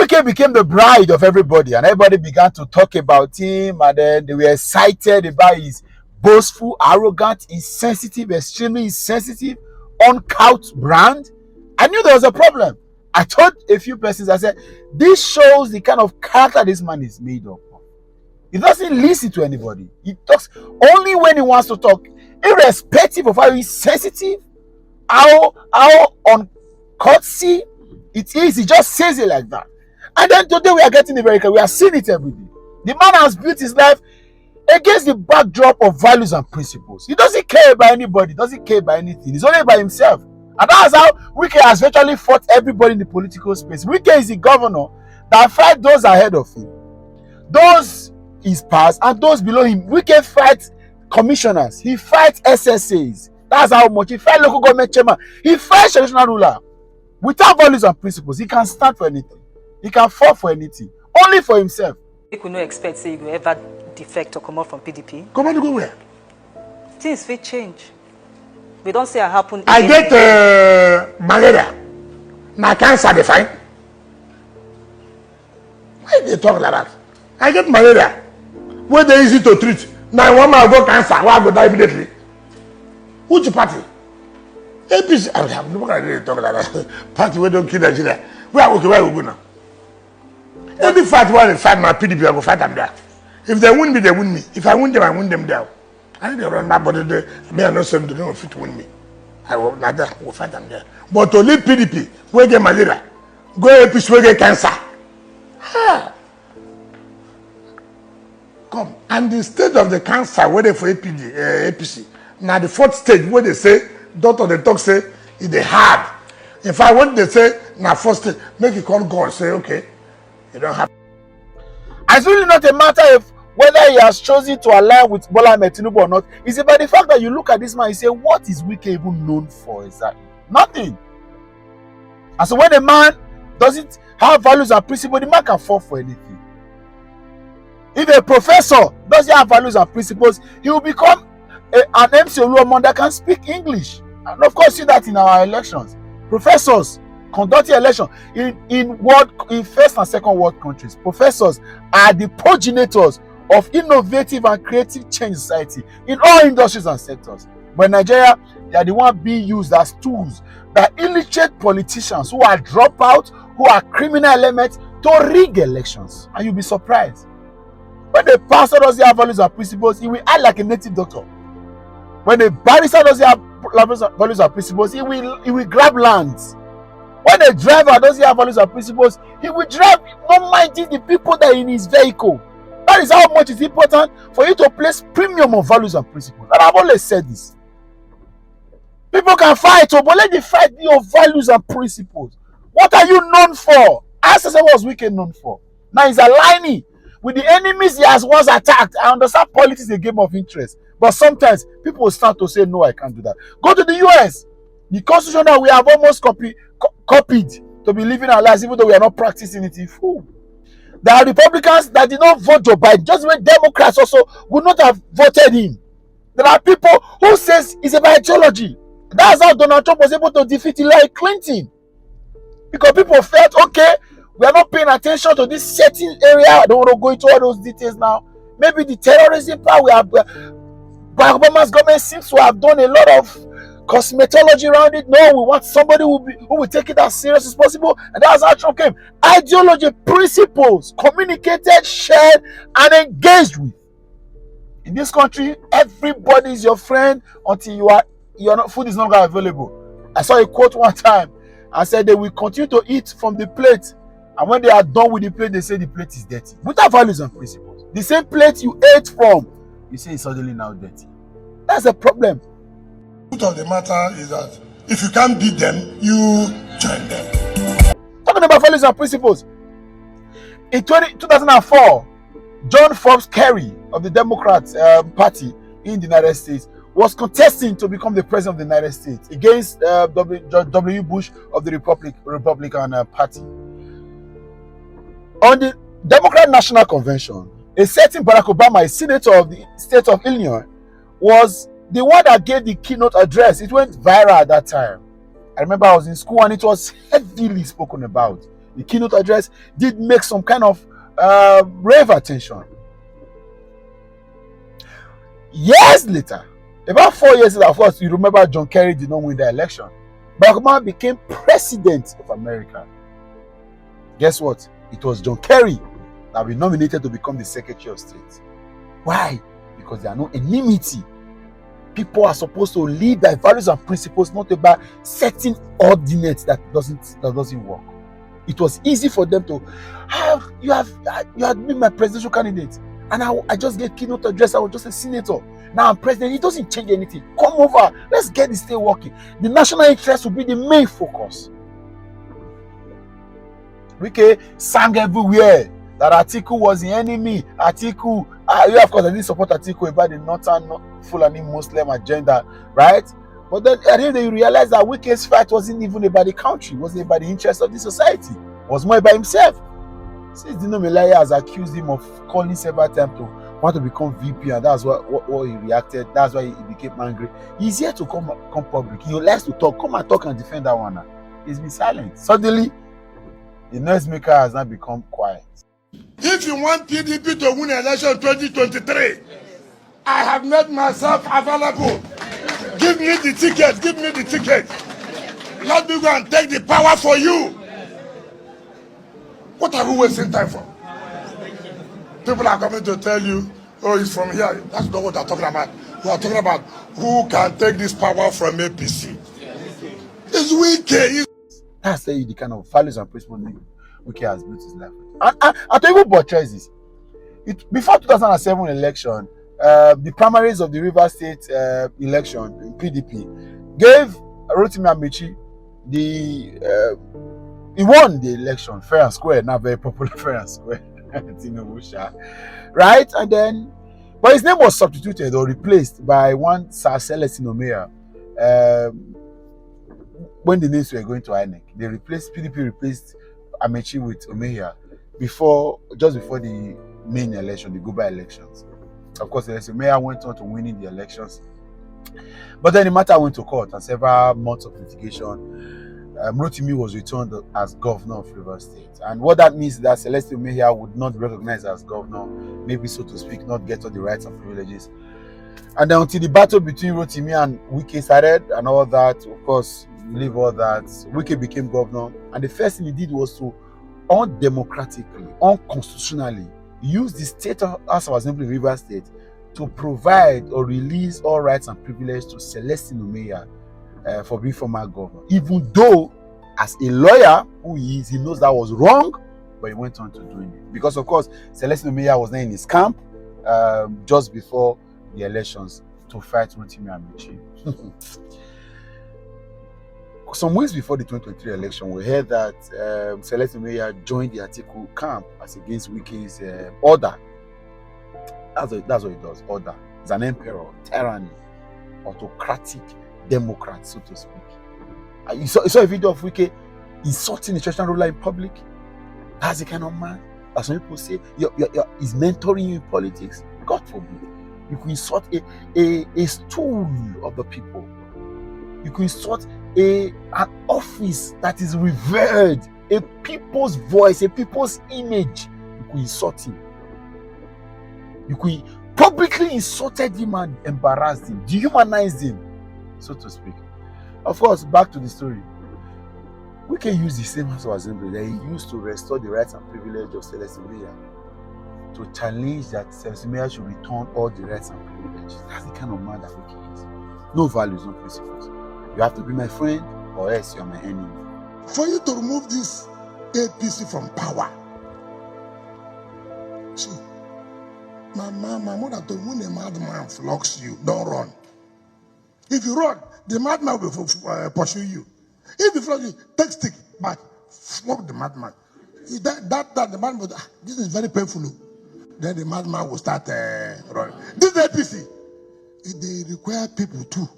Wike became the bride of everybody, and everybody began to talk about him, and then they were excited about his boastful, arrogant, insensitive, extremely insensitive, uncouth brand. I knew there was a problem. I told a few persons, I said, this shows the kind of character this man is made of. He doesn't listen to anybody. He talks only when he wants to talk, irrespective of how insensitive, how uncourtesy it is. He just says it like that. And then today we are getting America. We are seeing it every day. The man has built his life against the backdrop of values and principles. He doesn't care about anybody. Doesn't care about anything. He's only about himself. And that's how Wike has virtually fought everybody in the political space. Wike is the governor that fight those ahead of him, those his past, and those below him. Wike fights commissioners. He fights SSAs. That's how much. He fights local government chairman. He fights traditional ruler. Without values and principles, he can stand for anything. He can fall for anything. Only for himself. You could not expect say you will ever defect or come out from PDP. Come on, to go where? Things will change. We don't say it happen. I get malaria. My cancer defined. Why they talk like that? I get malaria. Where they easy to treat. Now one man go cancer, why go die immediately? Which party? APC. I'm not going to talk like that. Party we don't kill Nigeria. Where we go now? Every fight where they fight my PDP, I go fight them there. If they win me, they win me. If I win them, I win them there. I need to run that, but me I know some don't fit to win me. I will like that. We'll fight them there. But to leave PDP, we get malaria. Go APC, we get cancer. Ha. Come. And the stage of the cancer, where they for APC. Now the fourth stage, where they say, doctor they talk say, it's the hard. If I want they say, now first stage, make it call God, say, okay, you don't have. It's really not a matter of whether he has chosen to align with Bola Ahmed Tinubu or not. It's about the fact that you look at this man and say, what is Wike even known for exactly? Nothing. And so when a man doesn't have values and principles, the man can fall for anything. If a professor doesn't have values and principles, he will become an MC Oluomo that can speak English. And of course, see that in our elections. Professors conducting election in first and second world countries. Professors are the progenitors of innovative and creative change in society in all industries and sectors. But in Nigeria, they are the ones being used as tools by illiterate politicians who are dropouts, who are criminal elements to rig elections. And you'll be surprised. When the pastor doesn't have values and principles, he will act like a native doctor. When the barrister doesn't have values and principles, he will grab lands. When the driver doesn't have values and principles, he will drive, not minding the people that are in his vehicle. That is how much it's important for you to place premium on values and principles. And I've always said this. People can fight, but let the fight be on values and principles. What are you known for? Ask yourself what was Wike known for. Now he's aligning with the enemies he has once attacked. I understand politics is a game of interest. But sometimes people will start to say, no, I can't do that. Go to the US. The constitution that we have almost copied to be living our lives, even though we are not practicing it in full. There are Republicans that did not vote Joe Biden, just when Democrats also would not have voted him. There are people who says it's about ideology. That's how Donald Trump was able to defeat Hillary Clinton. Because people felt, okay, we are not paying attention to this certain area. I don't want to go into all those details now. Maybe the terrorism part, Barack Obama's government seems to have done a lot of cosmetology around it. No, we want somebody who will take it as serious as possible, and that's how Trump came. Ideology, principles, communicated, shared, and engaged with. In this country, everybody is your friend until food is no longer available. I saw a quote one time. I said they will continue to eat from the plate, and when they are done with the plate, they say the plate is dirty. Without values and principles, the same plate you ate from, you say it's suddenly now dirty. That's a problem. The truth of the matter is that if you can't beat them, you join them. Talking about values and principles, in 2004, John Forbes Kerry of the Democrat Party in the United States was contesting to become the president of the United States against W. Bush of the Republican Party. On the Democrat National Convention, a certain Barack Obama, a senator of the state of Illinois, was the one that gave the keynote address. It went viral at that time. I remember I was in school and it was heavily spoken about. The keynote address did make some kind of rave attention. Years later, about 4 years later, of course, you remember John Kerry did not win the election. Barack Obama became president of America. Guess what? It was John Kerry that was nominated to become the Secretary of State. Why? Because there are no enmity. People are supposed to live by values and principles, not about setting ordinance that doesn't work. It was easy for them to you have been my presidential candidate, and I just gave keynote address. I was just a senator. Now I'm president. It doesn't change anything. Come over. Let's get this thing working. The national interest will be the main focus. Wike sang everywhere that Atiku was the enemy. Atiku, of course, I didn't support Atiku about the Northern Fulani Muslim agenda, right? But then at the end, you realize that Wike's fight wasn't even about the country, wasn't about the interest of the society, it was more about himself. Since Dino Melaya has accused him of calling several times to want to become VP, and that's what he reacted. That's why he became angry. He's here to come public. He likes to talk. Come and talk and defend that one. He's been silent. Suddenly, the noise maker has now become quiet. If you want PDP to win election 2023, I have made myself available. Give me the ticket. Give me the ticket. Let me go and take the power for you. What are we wasting time for? People are coming to tell you, oh, it's from here. That's not what they're talking about. We are talking about who can take this power from APC. It's Wike. That's the kind of values and principles Wike has built his life with. And to even buttress this, before 2007 election, the primaries of the River State election, PDP, gave Rotimi Amechi he won the election fair and square, now very popular fair and square. Tinubu, right? And then, but his name was substituted or replaced by one Sir Celestine Omeya. When the names were going to INEC, PDP replaced Amechi with Omeya just before the main election, the Guba elections. Of course, Omeya went on to winning the elections, but then the matter went to court, and several months of litigation. Rotimi was returned as governor of River State, and what that means is that Celestine Omeya would not be recognized as governor, maybe so to speak, not get all the rights and privileges. And then until the battle between Rotimi and Wike started, and all that, of course, leave all that, Wike became governor, and the first thing he did was to undemocratically, unconstitutionally use the State House of Assembly in River State to provide or release all rights and privileges to Celestine Omeya for being former governor. Even though, as a lawyer who he is, he knows that was wrong, but he went on to doing it. Because, of course, Celestine Omeya was then in his camp just before the elections to fight Rotimi Amechi. Some weeks before the 2023 election, we heard that Celestine Omeya joined the Atiku camp as against Wike's order. That's what he does, order. He's an emperor, tyranny, autocratic Democrat, so to speak. You saw a video of Wike insulting a traditional ruler in public. That's the kind of man, as some people say, he's mentoring you in politics. God forbid. You can insult a stool of the people. You can insult an office that is revered, a people's voice, a people's image. You can insult him. You could publicly insulted him and embarrassed him, dehumanized him, so to speak. Of course, back to the story. We can use the same House of Assembly that he used to restore the rights and privilege of Celestine Omeya to challenge that Celestine Omeya should return all the rights and privileges. That's the kind of man that Wike is. No values, no principles. You have to be my friend or else you're my enemy. For you to remove this APC from power, see, my mother told me, when a madman flocks you, don't run. If you run, the madman will pursue you. If you flog you, take stick, but flog the madman. That the man will, this is very painful. Then the madman will start running. This APC, they require people too,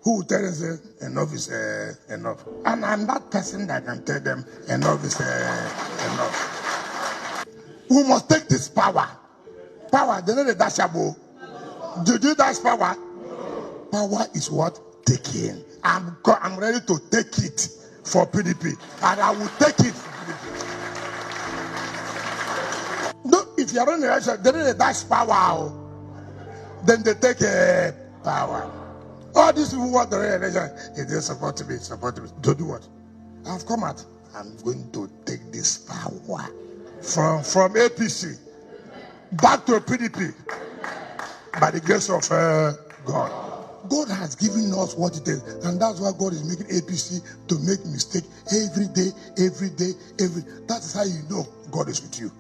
who will tell them enough is enough. And I'm that person that can tell them enough is enough. We must take this power. Power, they know the dashable. Do you dash power? Power is what? Taking. I'm ready to take it for PDP. And I will take it if you're running election, they need dash power. Then they take power. All these people want the election. If they support me. To do what? I've come out. I'm going to take this power from APC back to PDP by the grace of God. God has given us what it is, and that's why God is making APC to make mistake every day. That is how you know God is with you.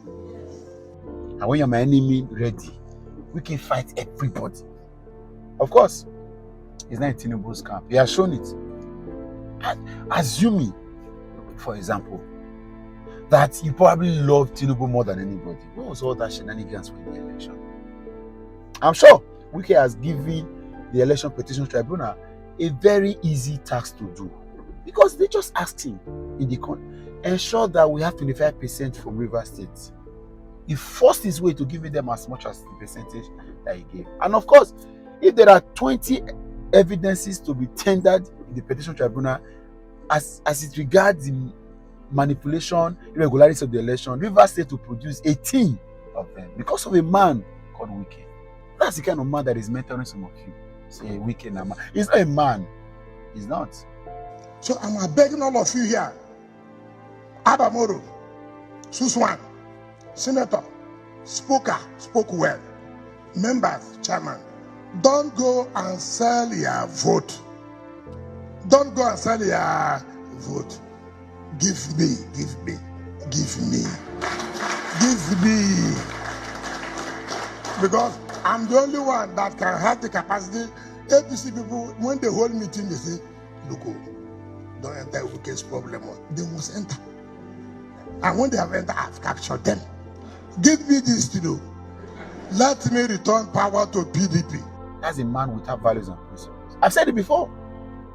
And when you're my enemy ready, we can fight everybody. Of course, it's not in Tinubu's camp. He has shown it. Assuming, for example, that you probably love Tinubu more than anybody. What was all that shenanigans for the election? I'm sure Wike has given the Election Petition Tribunal a very easy task to do, because they just asked him in the ensure that we have 25% from River State. He forced his way to giving them as much as the percentage that he gave. And of course, if there are 20 evidences to be tendered in the Petition Tribunal as it regards the manipulation, irregularities of the election, River State will produce 18 of them because of a man called Wike. That's the kind of man that is mentoring some of you. Say Wike na man. He's not a man. He's not. So I'm begging all of you here. Abamoro, Suswan, Senator, spoke well. Members, chairman, don't go and sell your vote. Don't go and sell your vote. Give me. Because I'm the only one that can have the capacity. APC people, when they hold meeting, they say, look, don't enter Wike's problem. They must enter. And when they have entered, I've captured them. Give me this to do. Let me return power to PDP. That's a man without values and principles. I've said it before.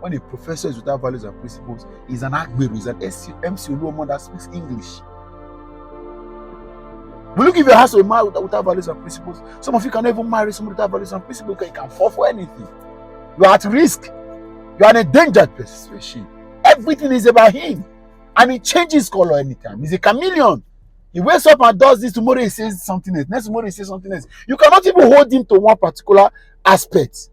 When a professor is without values and principles, he's an Agberu, he's an MC Oluomo that speaks English. Will you give your house to a man without values and principles? Some of you can even marry someone without values and principles because you can fall for anything. You are at risk. You are an endangered person. Everything is about him. And he changes color anytime. He's a chameleon. He wakes up and does this. Tomorrow he says something else. Next tomorrow he says something else. You cannot even hold him to one particular aspect.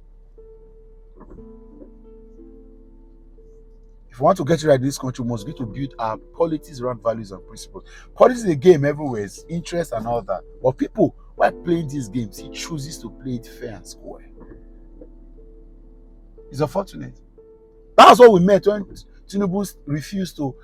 If we want to get right in this country, we must get to build our politics around values and principles. Politics is a game everywhere. It's interest and all that. But people, while playing these games, he chooses to play it fair and square. It's unfortunate. That's what we met when Tinubu refused to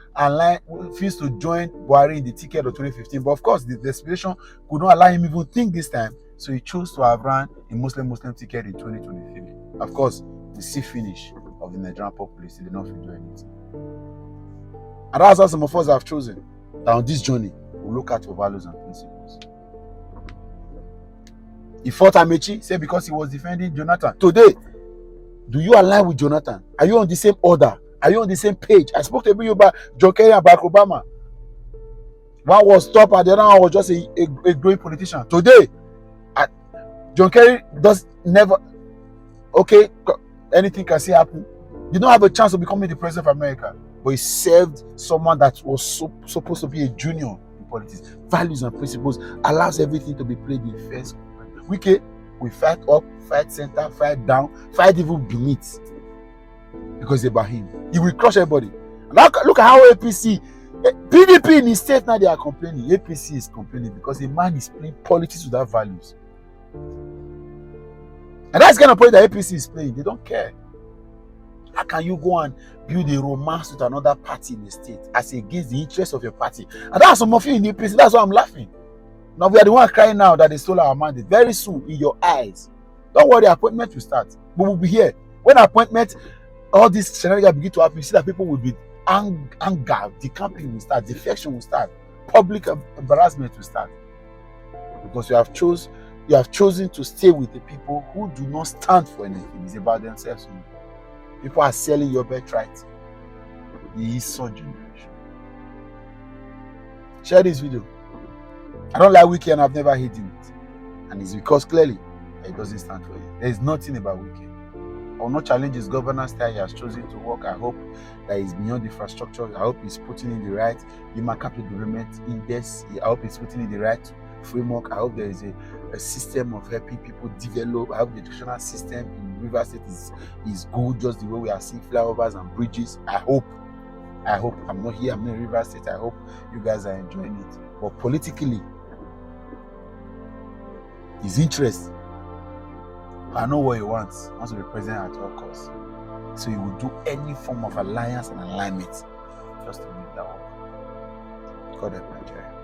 join Buhari in the ticket of 2015. But of course, the desperation could not allow him even think this time. So he chose to have run a Muslim ticket in 2023. Of course, we see finish of the Nigerian populace. They did not do anything. And that's how some of us have chosen that on this journey, we look at for values and principles. He fought Amechi, said because he was defending Jonathan. Today, do you align with Jonathan? Are you on the same order? Are you on the same page? I spoke to you about John Kerry and Barack Obama. One was top and the other one was just a great politician. Today, John Kerry does never, okay, anything can still happen. You don't have a chance of becoming the president of America, but he served someone that was supposed to be a junior in politics. Values and principles allows everything to be played in first. We fight up, fight center, fight down, fight even beneath. Because it's about him. He will crush everybody. Look at how PDP in his state now they are complaining. APC is complaining because a man is playing politics without values. And that's the kind of point that APC is playing. They don't care. How can you go and build a romance with another party in the state as against the interest of your party? And that's some of you in the APC. That's why I'm laughing. Now we are the one crying now that they stole our mandate. Very soon, in your eyes. Don't worry, appointment will start. We will be here. When appointment, all these scenarios begin to happen, you see that people will be anger, the campaign will start, defection will start, public embarrassment will start. Because you have chosen to stay with the people who do not stand for anything. It's about themselves. People are selling your birthright. The Esau generation. Share this video. I don't like Wike and I've never hated it. And it's because clearly it doesn't stand for you. There is nothing about Wike. I will not challenge his governance style. He has chosen to work. I hope that he's beyond infrastructure. I hope he's putting in the right human capital development index. I hope he's putting in the right framework. I hope there is a system of helping people develop. I hope the educational system in Rivers State is good, just the way we are seeing flyovers and bridges. I hope. I'm not here, I'm not in Rivers State. I hope you guys are enjoying it. But politically, his interest, I know what he wants. He wants to be president at all costs. So he will do any form of alliance and alignment just to make that work. God help Nigeria.